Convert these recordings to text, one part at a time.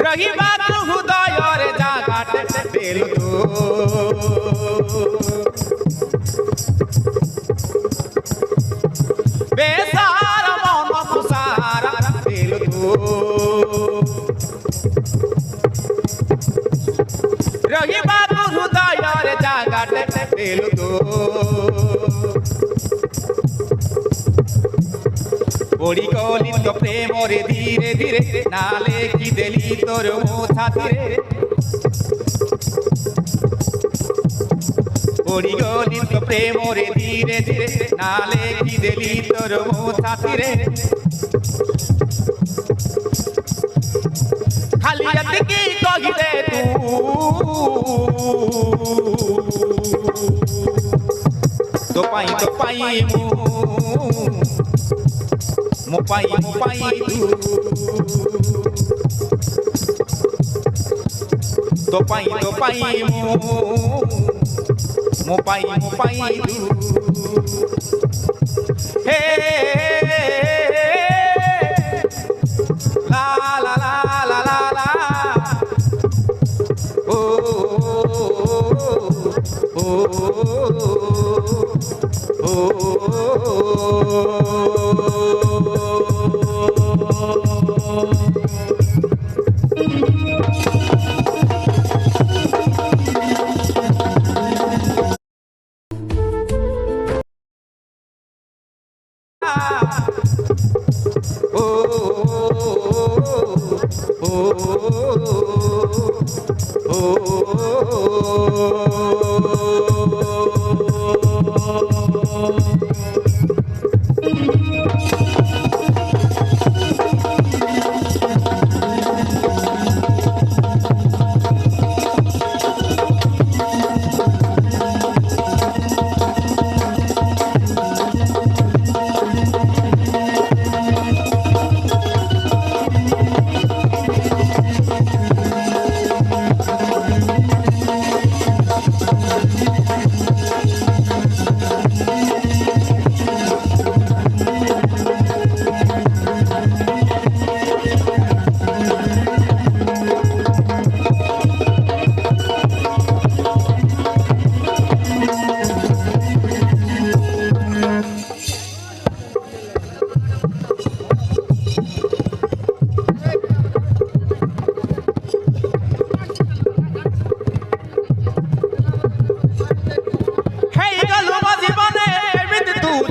ରହିବାକୁ ହୃଦୟରେ ଜାଗାଟେ ଦେଲୁ ତୁ ବେସାର ମନକୁ ସାରା ଦେଲୁ ତୁ ରହିବାକୁ ହୃଦୟରେ ଜାଗାଟେ ଦେଲୁ ତୁ पड़ी गली तो प्रेम रे धीरे धीरे नाले की देली तोर मो छातीरे पड़ी गली तो प्रेम रे धीरे धीरे नाले की देली तोर मो छातीरे खाली अटकी कही दे तू तो पाई मु पाई तू तो पाई मु पाई तू हे ला ला ला ला ला ला ओ ओ ओ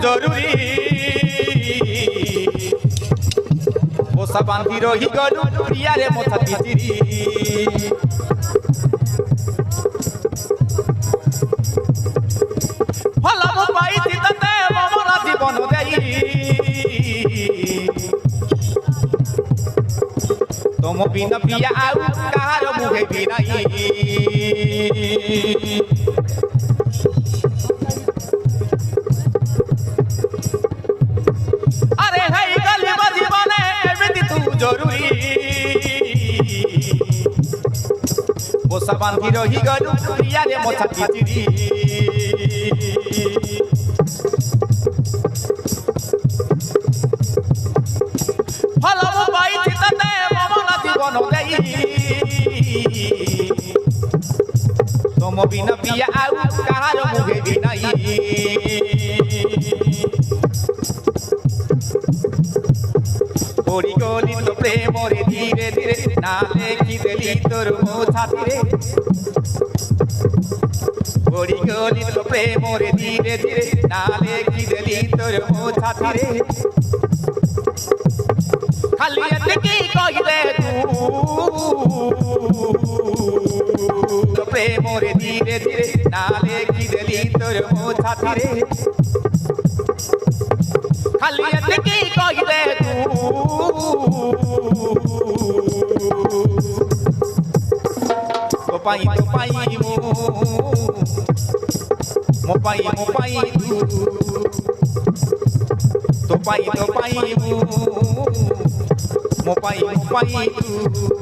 जरूरी पोसा बांधी रही गलु प्रिया रे मोथा तिचिरी फल मो पाइछि तते मोर जीवन देई तुम बिना प्रिया आउ कहार मुहे भी नहीं जरूरी पोसा बांधी रही गलु प्रिया रे मोथा तिचिरी फल मो पाइछि तते मोर जीवन देई तुम बिना प्रिया आउ कहार मुहे भी नहीं पड़ी गली तो प्रेम रे धीरे धीरे नाले की देली तोर मो छातीरे पड़ी गली तो प्रेम रे धीरे धीरे नाले की देली तोर मो छातीरे खाली अटकी कही दे तू प्रेम रे धीरे धीरे नाले की देली तोर मो छातीरे खाली अटकी कही दे तो पाई मो पाई तू तो पाई मो पाई तू